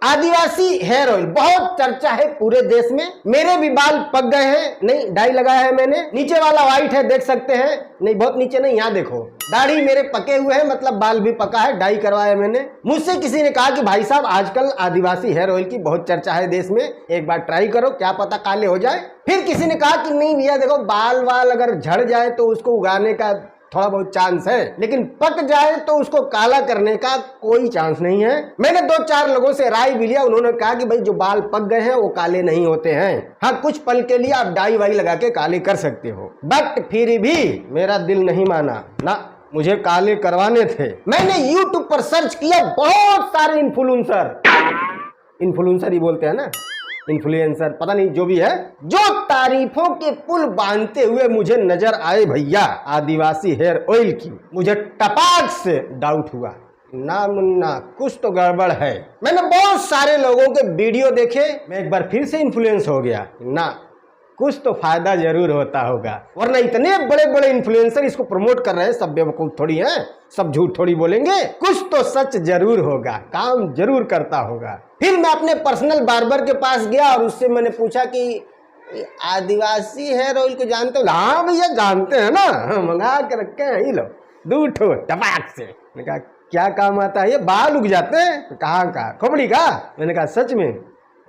आदिवासी hair oil बहुत चर्चा है पूरे देश में। मेरे भी बाल पक गए हैं, नहीं डाई लगाया है मैंने। नीचे वाला व्हाइट है, देख सकते हैं, नहीं बहुत नीचे नहीं, यहाँ देखो दाढ़ी मेरे पके हुए हैं, मतलब बाल भी पका है, डाई करवाया मैंने। मुझसे किसी ने कहा कि भाई साहब आजकल आदिवासी हेयर ऑयल की बहुत चर्चा है देश में, एक बार ट्राई करो, क्या पता काले हो जाए। फिर किसी ने कहा कि नहीं भैया देखो बाल वाल अगर झड़ जाए तो उसको उगाने का थोड़ा बहुत चांस है, लेकिन पक जाए तो उसको काला करने का कोई चांस नहीं है। मैंने 2-4 लोगों से राय भी लिया, उन्होंने कहा कि भाई जो बाल पक गए हैं वो काले नहीं होते हैं, हाँ कुछ पल के लिए आप डाई वाई लगा के काले कर सकते हो। बट फिर भी मेरा दिल नहीं माना ना, मुझे काले करवाने थे। मैंने YouTube पर सर्च किया, बहुत सारे इन्फ्लुएंसर ही बोलते हैं ना, इन्फ्लुएंसर पता नहीं जो भी है, जो तारीफों के पुल बांधते हुए मुझे नजर आए भैया आदिवासी हेयर ऑयल की, मुझे टपाक से डाउट हुआ, ना मुन्ना कुछ तो गड़बड़ है। मैंने बहुत सारे लोगों के वीडियो देखे, मैं एक बार फिर से इन्फ्लुएंस हो गया, ना कुछ तो फायदा जरूर होता होगा, वरना इतने बड़े बड़े इन्फ्लुएंसर इसको प्रमोट कर रहे हैं, सब बेवकूफ थोड़ी हैं, सब झूठ थोड़ी बोलेंगे, कुछ तो सच जरूर होगा, काम जरूर करता होगा। फिर मैं अपने पर्सनल बार्बर के पास गया और उससे मैंने पूछा कि आदिवासी हेयर ऑयल को जानते हो? हाँ भैया जानते हैं ना, मंगा के रखे हैं, ही लो 2 ठो टपाक से। मैंने कहा क्या काम आता है ये? बाल उग जाते हैं? कहाँ का खोपड़ी का? मैंने कहा सच में?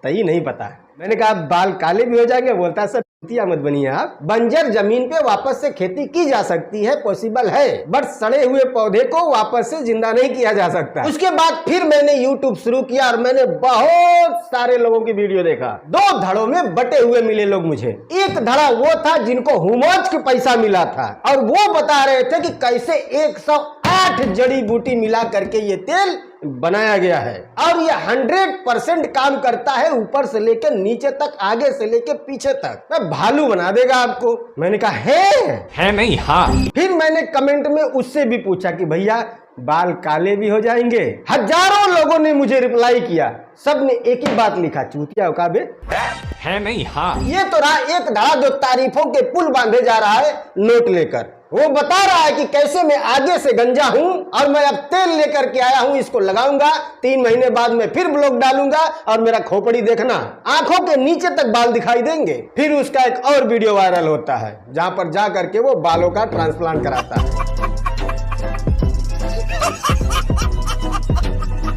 तभी नहीं पता। मैंने कहा बाल काले भी हो जाएंगे? बोलता सर मत बनिए आप, बंजर जमीन पे वापस से खेती की जा सकती है, पॉसिबल है, बट सड़े हुए पौधे को वापस से जिंदा नहीं किया जा सकता। उसके बाद फिर मैंने YouTube शुरू किया और मैंने बहुत सारे लोगों की वीडियो देखा। 2 धड़ों में बटे हुए मिले लोग मुझे। एक धड़ा वो था जिनको हुमौज के पैसा मिला था और वो बता रहे थे कि कैसे 108 जड़ी बूटी मिला करके ये तेल बनाया गया है और ये 100% काम करता है, ऊपर से लेकर नीचे तक, आगे से लेकर पीछे तक, मैं भालू बना देगा आपको। मैंने कहा है नहीं हाँ। फिर मैंने कमेंट में उससे भी पूछा कि भैया बाल काले भी हो जाएंगे? हजारों लोगों ने मुझे रिप्लाई किया, सब ने एक ही बात लिखा, चूतिया हो का बे, है नहीं हाँ। ये तो रहा एक धड़ा जो तारीफों के पुल बांधे जा रहा है नोट लेकर। वो बता रहा है कि कैसे मैं आगे से गंजा हूं और मैं अब तेल लेकर के आया हूं, इसको लगाऊंगा, 3 महीने बाद में फिर ब्लॉग डालूंगा और मेरा खोपड़ी देखना, आंखों के नीचे तक बाल दिखाई देंगे। फिर उसका एक और वीडियो वायरल होता है जहां पर जा करके वो बालों का ट्रांसप्लांट कराता है।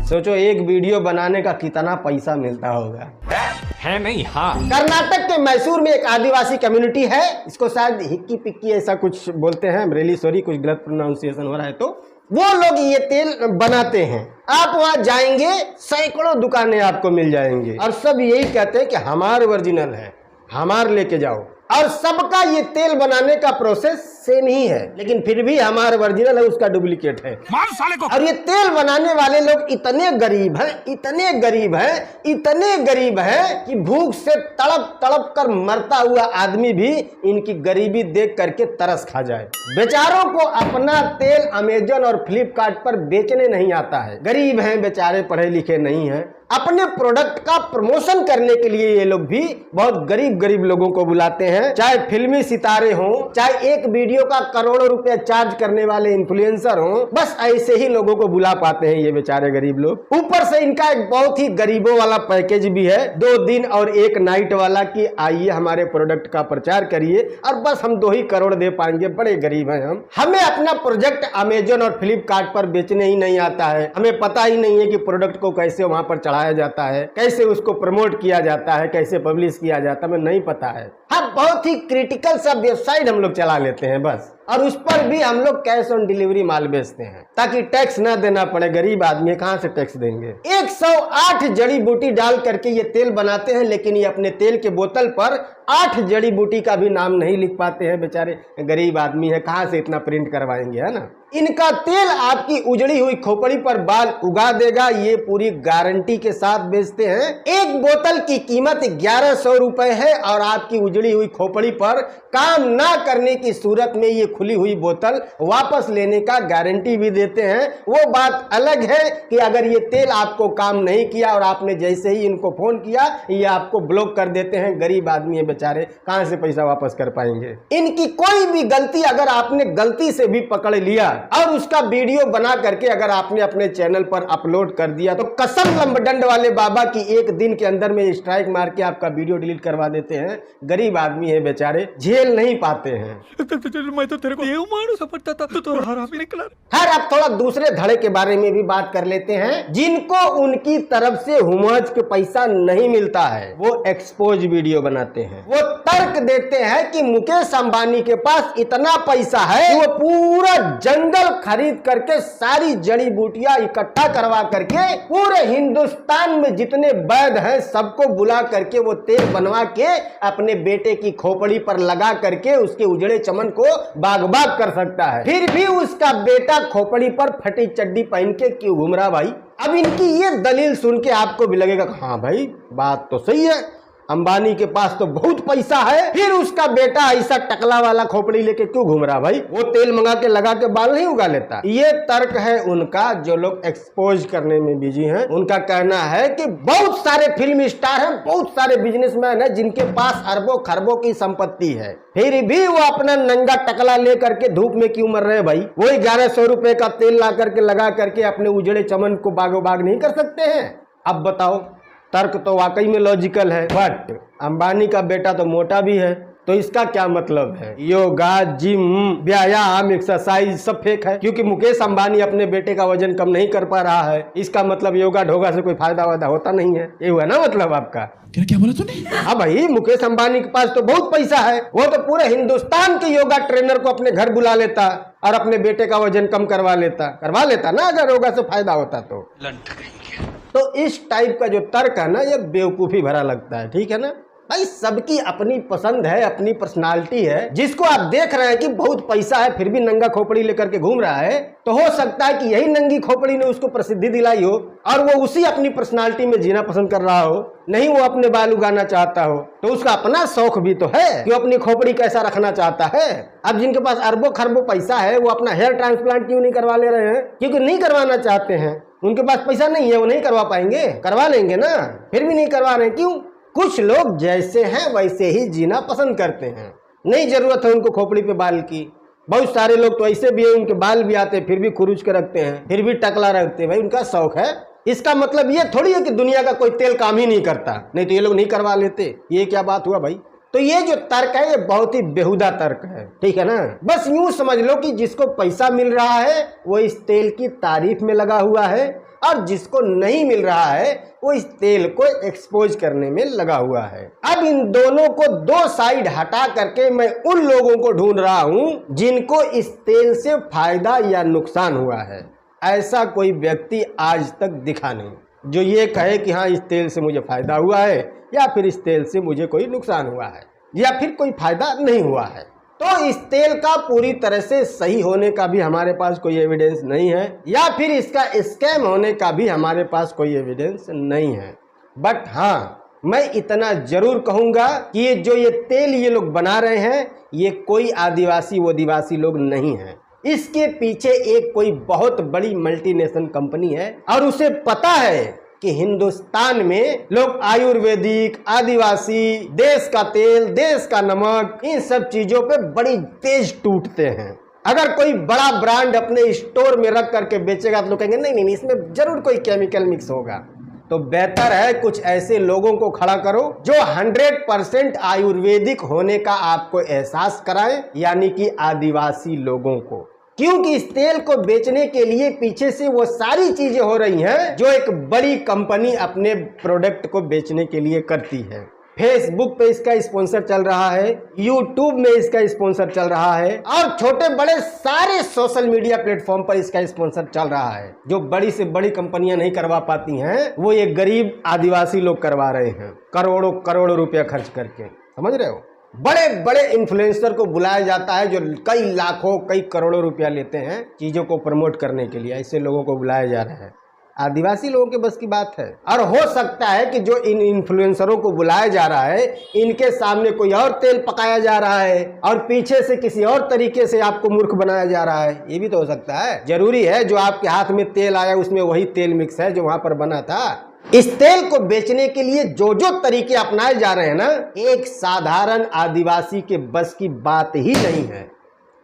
सोचो एक वीडियो बनाने का कितना पैसा मिलता होगा, है नहीं हाँ। कर्नाटक के मैसूर में एक आदिवासी कम्युनिटी है, इसको शायद हिक्की पिक्की ऐसा कुछ बोलते हैं, रियली सॉरी कुछ गलत प्रोनाउंसिएशन हो रहा है तो। वो लोग ये तेल बनाते हैं, आप वहां जाएंगे सैकड़ों दुकानें आपको मिल जाएंगे और सब यही कहते हैं कि हमारे ओरिजिनल है, हमारे लेके जाओ, और सबका ये तेल बनाने का प्रोसेस सेम ही है, लेकिन फिर भी हमारा ओरिजिनल है उसका डुप्लीकेट है, मार साले को। और ये तेल बनाने वाले लोग इतने गरीब हैं, इतने गरीब हैं, इतने गरीब हैं कि भूख से तड़प तड़प कर मरता हुआ आदमी भी इनकी गरीबी देख करके तरस खा जाए। बेचारों को अपना तेल अमेजन और फ्लिपकार्ट पर बेचने नहीं आता है, गरीब हैं बेचारे, पढ़े लिखे नहीं हैं। अपने प्रोडक्ट का प्रमोशन करने के लिए ये लोग भी बहुत गरीब गरीब लोगों को बुलाते हैं, चाहे फिल्मी सितारे हों, चाहे एक वीडियो का करोड़ों रुपए चार्ज करने वाले इन्फ्लुएंसर हों, बस ऐसे ही लोगों को बुला पाते हैं ये बेचारे गरीब लोग। ऊपर से इनका एक बहुत ही गरीबों वाला पैकेज भी है, 2 दिन और 1 नाइट वाला, कि आइए हमारे प्रोडक्ट का प्रचार करिए और बस हम 2 ही करोड़ दे पाएंगे, बड़े गरीब हैं हम। हमें अपना प्रोजेक्ट अमेजन और फ्लिपकार्ट पर बेचने ही नहीं आता है, हमें पता ही नहीं है कि प्रोडक्ट को कैसे वहां पर चढ़ाया जाता है, कैसे उसको प्रमोट किया जाता है, कैसे पब्लिश किया जाता है, हमें नहीं पता है। हाँ बहुत ही क्रिटिकल सा वेबसाइट हम लोग चला लेते हैं बस, और उस पर भी हम लोग कैश ऑन डिलीवरी माल बेचते हैं ताकि टैक्स ना देना पड़े। गरीब आदमी कहां से टैक्स देंगे। 108 जड़ी बूटी डाल करके ये तेल बनाते हैं, लेकिन ये अपने तेल के बोतल पर 8 जड़ी बूटी का भी नाम नहीं लिख पाते हैं, बेचारे गरीब आदमी है, कहां से इतना प्रिंट करवाएंगे, है ना। इनका तेल आपकी उजड़ी हुई खोपड़ी पर बाल उगा देगा, ये पूरी गारंटी के साथ बेचते हैं। एक बोतल की कीमत 1100 रुपए है और आपकी उजड़ी हुई खोपड़ी पर काम ना करने की सूरत में ये खुली हुई बोतल वापस लेने का गारंटी भी देते हैं। वो बात अलग है कि अगर ये तेल आपको काम नहीं किया और आपने जैसे ही इनको फोन किया ये आपको ब्लॉक कर देते हैं। गरीब आदमी है बेचारे, कहां से पैसा वापस कर पाएंगे। इनकी कोई भी गलती अगर आपने गलती से भी पकड़ लिया और उसका वीडियो बना करके अगर आपने अपने चैनल पर अपलोड कर दिया तो कसम लंबडंड वाले बाबा की एक दिन के अंदर में स्ट्राइक मार के आपका वीडियो डिलीट करवा देते हैं। गरीब आदमी है बेचारे, झेल नहीं पाते हैं। मैं तो तेरे को ये मारू समझता था तो हराम ही निकला। खैर अब थोड़ा दूसरे धड़े के बारे में भी बात कर लेते हैं। जिनको उनकी तरफ से हुमज के पैसा नहीं मिलता है वो एक्सपोज वीडियो बनाते हैं। वो तर्क देते हैं कि मुकेश अंबानी के पास इतना पैसा है वो पूरा जंगल खरीद करके सारी जड़ी बूटियां इकट्ठा करवा करके पूरे हिंदुस्तान में जितने वैद हैं सबको बुला करके वो तेल बनवा के अपने बेटे की खोपड़ी पर लगा करके उसके उजड़े चमन को बाग बाग कर सकता है। फिर भी उसका बेटा खोपड़ी पर फटी चड्डी पहन के क्यों घूम रहा भाई? अब इनकी ये दलील सुन के आपको भी लगेगा हाँ भाई बात तो सही है, अंबानी के पास तो बहुत पैसा है, फिर उसका बेटा ऐसा टकला वाला खोपड़ी लेके क्यों घूम रहा भाई? वो तेल मंगा के लगा के बाल नहीं उगा लेता? ये तर्क है उनका जो लोग एक्सपोज करने में बिजी हैं। उनका कहना है कि बहुत सारे फिल्म स्टार हैं, बहुत सारे बिजनेसमैन हैं जिनके पास अरबों खरबों की संपत्ति है, फिर भी वो अपना नंगा टकला ले करके धूप में क्यों मर रहे हैं भाई? वही 1100 रुपए का तेल ला करके लगा करके अपने उजड़े चमन को बागो बाग नहीं कर सकते हैं? अब बताओ, तर्क तो वाकई में लॉजिकल है, बट अंबानी का बेटा तो मोटा भी है, तो इसका क्या मतलब है? योगा, जिम, व्यायाम, एक्सरसाइज सब फेक है क्योंकि मुकेश अंबानी अपने बेटे का वजन कम नहीं कर पा रहा है। इसका मतलब योगा ढोगा से कोई फायदा वायदा होता नहीं है, ये हुआ ना मतलब आपका? क्या बोला तूने? हाँ भाई, मुकेश अंबानी के पास तो बहुत पैसा है, वो तो पूरे हिंदुस्तान के योगा ट्रेनर को अपने घर बुला लेता और अपने बेटे का वजन कम करवा लेता ना अगर योगा से फायदा होता तो इस टाइप का जो तर्क है ना ये बेवकूफी भरा लगता है। ठीक है ना भाई, सबकी अपनी पसंद है, अपनी पर्सनालिटी है। जिसको आप देख रहे हैं कि बहुत पैसा है फिर भी नंगा खोपड़ी लेकर के घूम रहा है, तो हो सकता है कि यही नंगी खोपड़ी ने उसको प्रसिद्धि दिलाई हो और वो उसी अपनी पर्सनालिटी में जीना पसंद कर रहा हो, नहीं वो अपने बाल उगाना चाहता हो। तो उसका अपना शौक भी तो है कि वो अपनी खोपड़ी कैसा रखना चाहता है। अब जिनके पास अरबों खरबों पैसा है वो अपना हेयर ट्रांसप्लांट क्यों नहीं करवा ले रहे हैं? क्योंकि नहीं करवाना चाहते हैं, उनके पास पैसा नहीं है, वो नहीं करवा पाएंगे। करवा लेंगे ना, फिर भी नहीं करवा रहे। क्यों? कुछ लोग जैसे हैं वैसे ही जीना पसंद करते हैं, नहीं जरूरत है उनको खोपड़ी पे बाल की। बहुत सारे लोग तो ऐसे भी हैं उनके बाल भी आते फिर भी खुरुच के रखते हैं, फिर भी टकला रखते हैं, भाई उनका शौक है। इसका मतलब ये थोड़ी है कि दुनिया का कोई तेल काम ही नहीं करता, नहीं तो ये लोग नहीं करवा लेते। ये क्या बात हुआ भाई? तो ये जो तर्क है ये बहुत ही बेहुदा तर्क है। ठीक है ना, बस यूं समझ लो कि जिसको पैसा मिल रहा है वो इस तेल की तारीफ में लगा हुआ है और जिसको नहीं मिल रहा है वो इस तेल को एक्सपोज करने में लगा हुआ है। अब इन दोनों को दो साइड हटा करके मैं उन लोगों को ढूंढ रहा हूं जिनको इस तेल से फायदा या नुकसान हुआ है। ऐसा कोई व्यक्ति आज तक दिखा नहीं जो ये कहे कि हाँ इस तेल से मुझे फायदा हुआ है या फिर इस तेल से मुझे कोई नुकसान हुआ है या फिर कोई फायदा नहीं हुआ है। तो इस तेल का पूरी तरह से सही होने का भी हमारे पास कोई एविडेंस नहीं है या फिर इसका स्कैम होने का भी हमारे पास कोई एविडेंस नहीं है। बट हाँ, मैं इतना जरूर कहूंगा कि ये तेल ये लोग बना रहे हैं ये कोई आदिवासी वोदिवासी लोग नहीं है। इसके पीछे एक कोई बहुत बड़ी मल्टीनेशनल कंपनी है और उसे पता है कि हिंदुस्तान में लोग आयुर्वेदिक, आदिवासी, देश का तेल, देश का नमक, इन सब चीजों पे बड़ी तेज टूटते हैं। अगर कोई बड़ा ब्रांड अपने स्टोर में रख करके बेचेगा तो लोग कहेंगे नहीं नहीं इसमें जरूर कोई केमिकल मिक्स होगा। तो बेहतर है कुछ ऐसे लोगों को खड़ा करो जो 100% आयुर्वेदिक होने का आपको एहसास कराएं, यानी कि आदिवासी लोगों को। क्योंकि इस तेल को बेचने के लिए पीछे से वो सारी चीजें हो रही हैं जो एक बड़ी कंपनी अपने प्रोडक्ट को बेचने के लिए करती है। फेसबुक पे इसका स्पॉन्सर चल रहा है, यूट्यूब में इसका स्पॉन्सर चल रहा है और छोटे बड़े सारे सोशल मीडिया प्लेटफॉर्म पर इसका स्पॉन्सर चल रहा है। जो बड़ी से बड़ी कंपनियां नहीं करवा पाती हैं वो ये गरीब आदिवासी लोग करवा रहे हैं करोड़ों करोड़ों रुपया खर्च करके। समझ रहे हो? बड़े बड़े इन्फ्लुएंसर को बुलाया जाता है जो कई लाखों कई करोड़ों रुपया लेते हैं चीजों को प्रमोट करने के लिए। ऐसे लोगों को बुलाया जा रहा है। आदिवासी लोगों के बस की बात है। और हो सकता है कि जो इन इन्फ्लुएंसरों को बुलाया जा रहा है, इनके सामने कोई और तेल पकाया जा रहा है और पीछे से किसी और तरीके से आपको मूर्ख बनाया जा रहा है। ये भी तो हो सकता है। जरूरी है जो आपके हाथ में तेल आया उसमें वही तेल मिक्स है जो वहां पर बना था। इस तेल को बेचने के लिए जो जो तरीके अपनाए जा रहे हैं ना, एक साधारण आदिवासी के बस की बात ही नहीं है।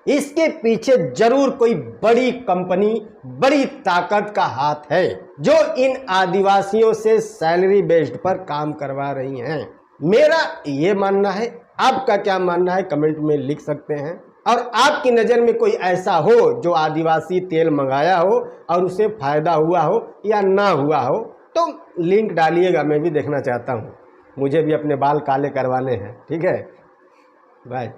इसके पीछे जरूर कोई बड़ी कंपनी, बड़ी ताकत का हाथ है जो इन आदिवासियों से सैलरी बेस्ड पर काम करवा रही हैं। मेरा ये मानना है, आपका क्या मानना है कमेंट में लिख सकते हैं। और आपकी नज़र में कोई ऐसा हो जो आदिवासी तेल मंगाया हो और उसे फायदा हुआ हो या ना हुआ हो तो लिंक डालिएगा, मैं भी देखना चाहता हूँ। मुझे भी अपने बाल काले करवाने हैं। ठीक है, बाय।